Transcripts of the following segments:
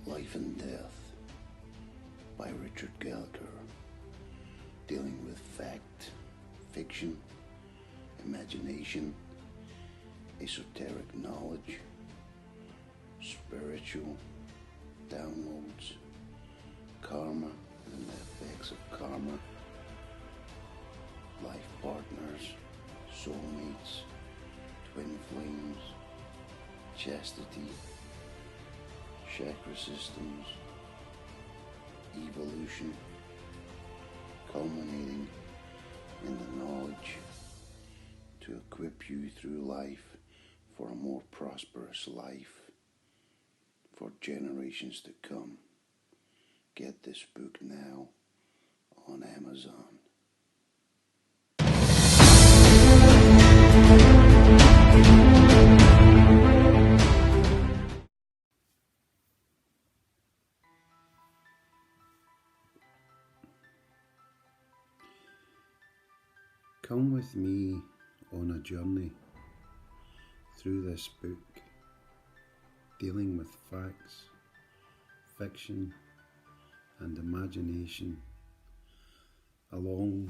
Life and Death by Richard Gallacher, dealing with fact, fiction, imagination, esoteric knowledge, spiritual downloads, karma and the effects of karma, life partners, soulmates, twin flames, chastity, chakra systems, evolution, culminating in the knowledge to equip you through life for a more prosperous life for generations to come. Get this book now on Amazon. Come with me on a journey through this book, dealing with facts, fiction and imagination, along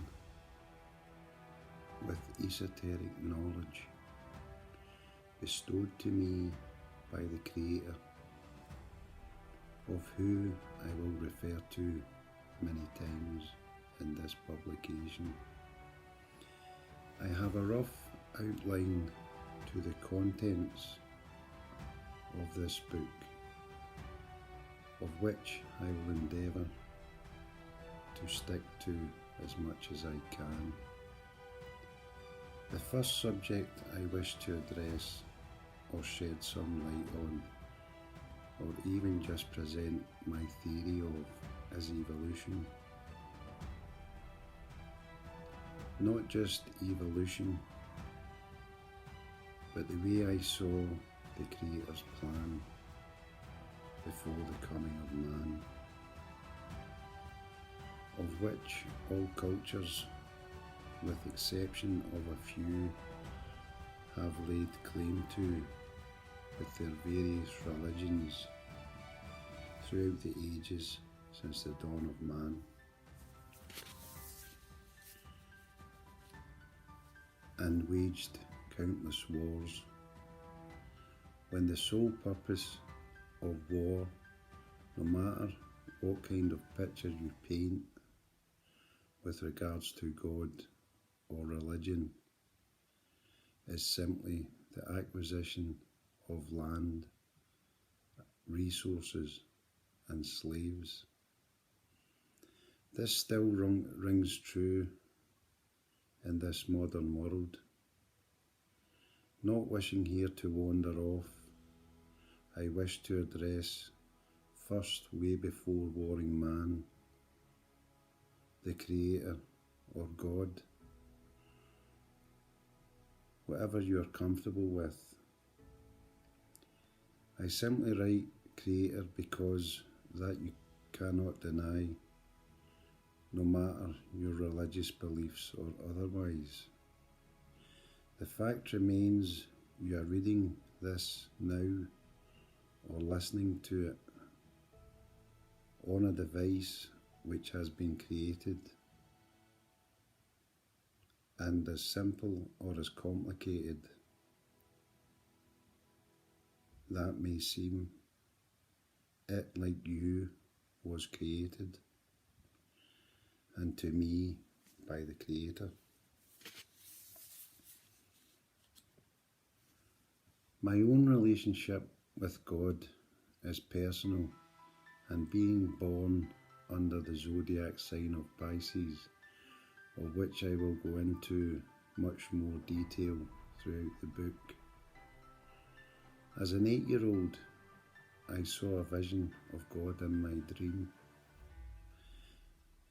with esoteric knowledge bestowed to me by the Creator, of who I will refer to many times in this publication. I have a rough outline to the contents of this book, of which I will endeavour to stick to as much as I can. The first subject I wish to address or shed some light on, or even just present my theory of, is evolution. Not just evolution, but the way I saw the Creator's plan before the coming of man, of which all cultures, with exception of a few, have laid claim to with their various religions throughout the ages since the dawn of man. And waged countless wars, when the sole purpose of war, no matter what kind of picture you paint with regards to God or religion, is simply the acquisition of land, resources and slaves. This still rings true in this modern world. Not wishing here to wander off, I wish to address first, way before warring man, the Creator or God, whatever you are comfortable with. I simply write Creator because that you cannot deny, no matter your religious beliefs or otherwise. The fact remains, you are reading this now or listening to it on a device which has been created, and as simple or as complicated that may seem, it, like you, was created, and to me by the Creator. My own relationship with God is personal, and being born under the zodiac sign of Pisces, of which I will go into much more detail throughout the book. As an 8-year-old, I saw a vision of God in my dream,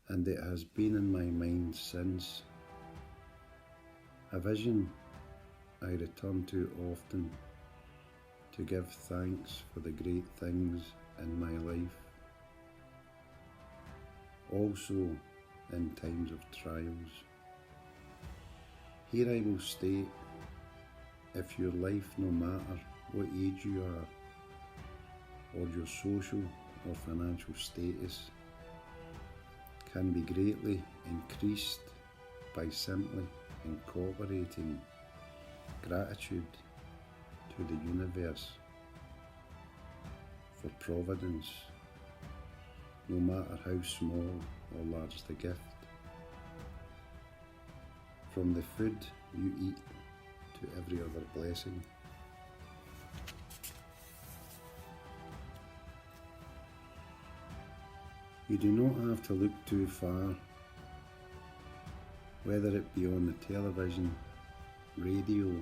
and it has been in my mind since. A vision I return to often to give thanks for the great things in my life, also in times of trials. Here I will state, if your life, no matter what age you are, or your social or financial status can be greatly increased by simply incorporating gratitude to the universe for providence, no matter how small or large the gift. From the food you eat to every other blessing. You do not have to look too far, whether it be on the television, radio,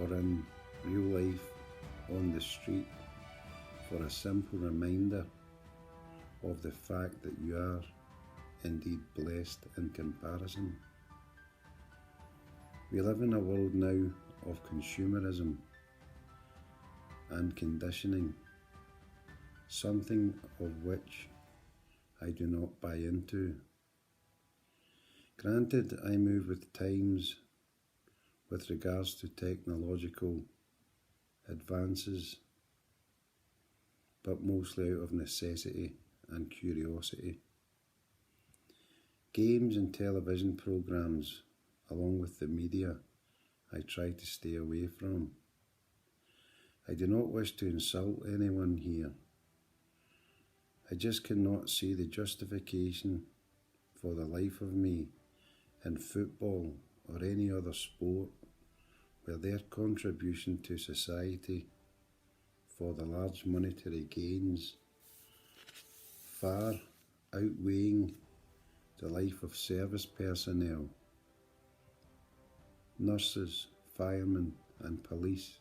or in real life on the street, for a simple reminder of the fact that you are indeed blessed in comparison. We live in a world now of consumerism and conditioning, something of which I do not buy into. Granted, I move with times with regards to technological advances, but mostly out of necessity and curiosity. Games and television programs, along with the media, I try to stay away from. I do not wish to insult anyone here. I just cannot see the justification for the life of me in football or any other sport where their contribution to society for the large monetary gains far outweighing the life of service personnel, nurses, firemen and police,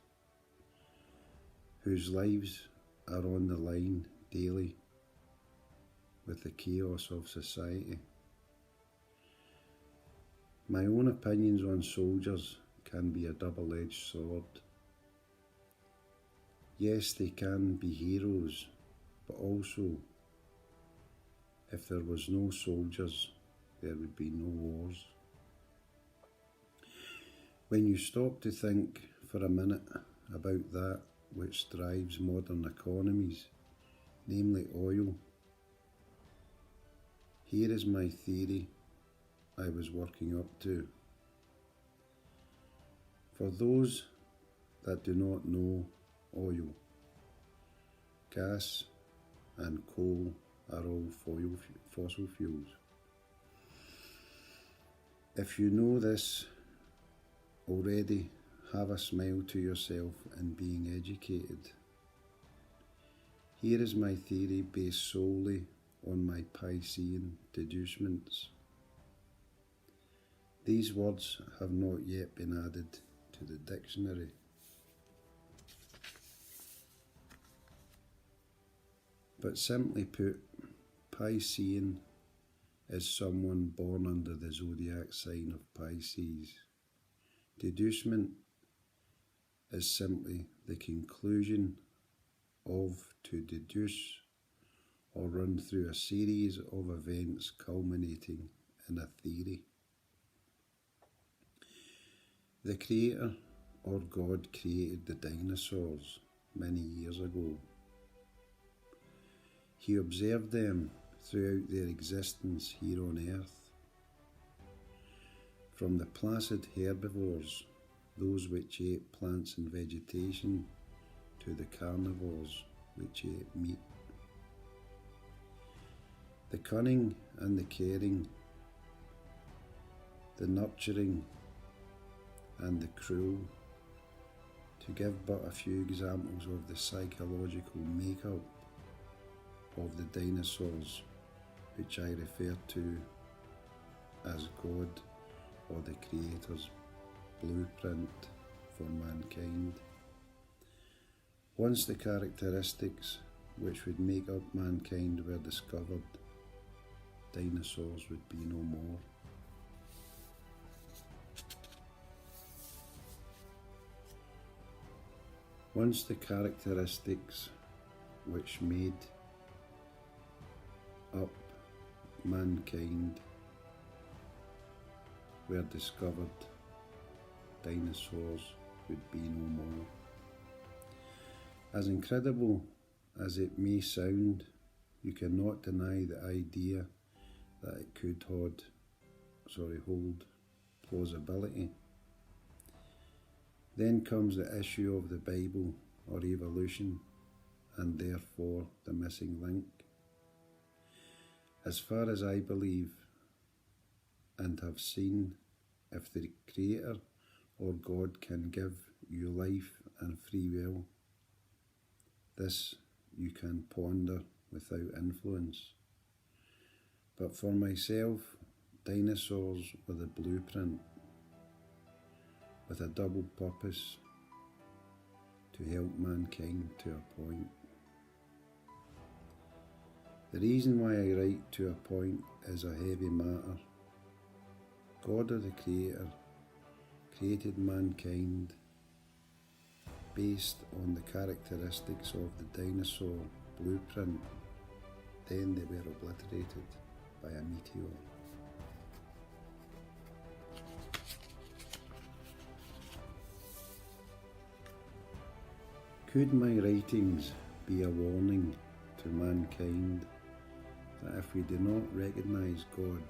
whose lives are on the line daily with the chaos of society. My own opinions on soldiers can be a double-edged sword. Yes, they can be heroes, but also, if there was no soldiers, there would be no wars. When you stop to think for a minute about that which drives modern economies, namely oil, here is my theory I was working up to. For those that do not know oil, gas and coal are all fossil fuels. If you know this already, have a smile to yourself in being educated. Here is my theory based solely on my Piscean deducements. These words have not yet been added to the dictionary. But simply put, Piscean is someone born under the zodiac sign of Pisces. Deducement is simply the conclusion of, to deduce or run through a series of events culminating in a theory. The Creator or God created the dinosaurs many years ago. He observed them throughout their existence here on earth. From the placid herbivores, those which ate plants and vegetation, to the carnivores which ate meat. The cunning and the caring, the nurturing and the cruel, to give but a few examples of the psychological makeup of the dinosaurs, which I refer to as God or the Creator's blueprint for mankind. Once the characteristics which would make up mankind were discovered, dinosaurs would be no more. Once the characteristics which made up mankind were discovered, dinosaurs would be no more. As incredible as it may sound, you cannot deny the idea that it could hold plausibility. Then comes the issue of the Bible or evolution, and therefore the missing link. As far as I believe and have seen, if the Creator or God can give you life and free will, this you can ponder without influence. But for myself, dinosaurs were the blueprint, with a double purpose: to help mankind to a point. The reason why I write to a point is a heavy matter. God, or the Creator, created mankind based on the characteristics of the dinosaur blueprint. Then they were obliterated by a meteor. Could my writings be a warning to mankind that if we do not recognise God,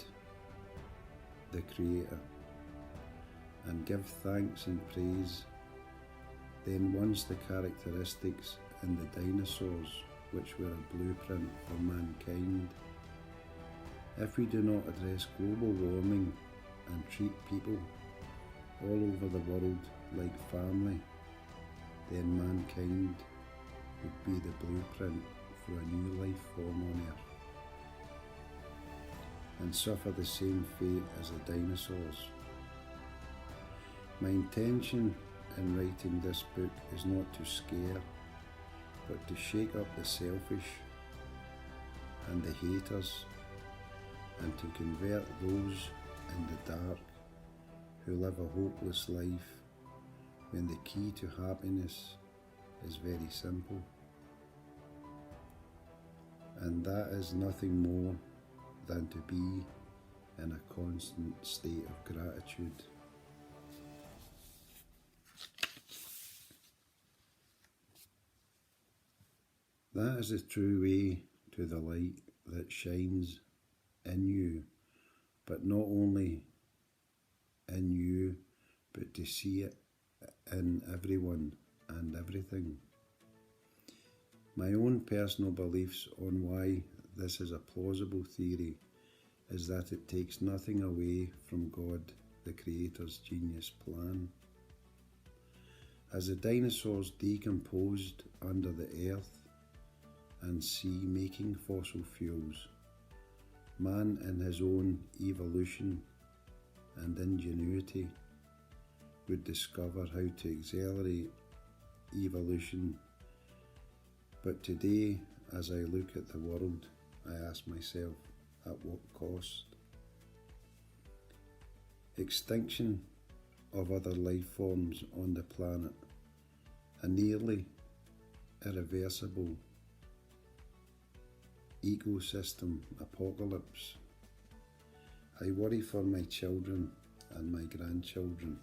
the Creator, and give thanks and praise, then once the characteristics in the dinosaurs, which were a blueprint for mankind, if we do not address global warming and treat people all over the world like family, then mankind would be the blueprint for a new life form on Earth, and suffer the same fate as the dinosaurs. My intention in writing this book is not to scare, but to shake up the selfish and the haters, and to convert those in the dark who live a hopeless life, when the key to happiness is very simple, and that is nothing more than to be in a constant state of gratitude. That is the true way to the light that shines in you, but not only in you, but to see it in everyone and everything. My own personal beliefs on why this is a plausible theory is that it takes nothing away from God, the Creator's genius plan. As the dinosaurs decomposed under the earth and sea making fossil fuels, man in his own evolution and ingenuity would discover how to accelerate evolution. But today, as I look at the world, I ask myself, at what cost? Extinction of other life forms on the planet, a nearly irreversible ecosystem apocalypse. I worry for my children and my grandchildren,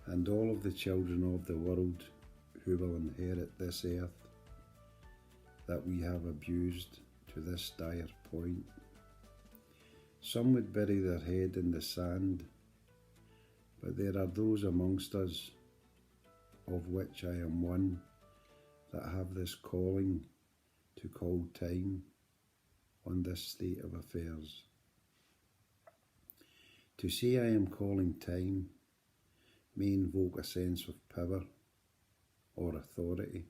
and all of the children of the world who will inherit this earth that we have abused to this dire point. Some would bury their head in the sand, but there are those amongst us, of which I am one, that have this calling to call time on this state of affairs. To say I am calling time may invoke a sense of power or authority.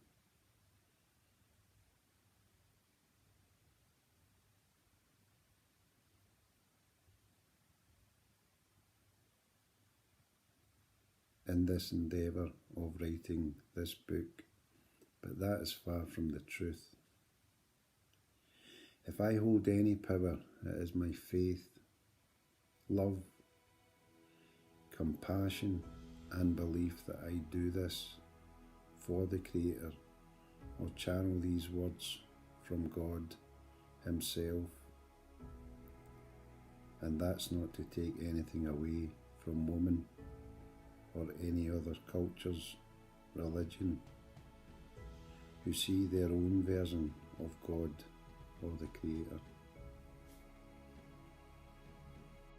In this endeavour of writing this book, but that is far from the truth. If I hold any power, it is my faith, love, compassion, and belief that I do this for the Creator, or channel these words from God Himself. And that's not to take anything away from woman or any other culture's religion who see their own version of God or the Creator.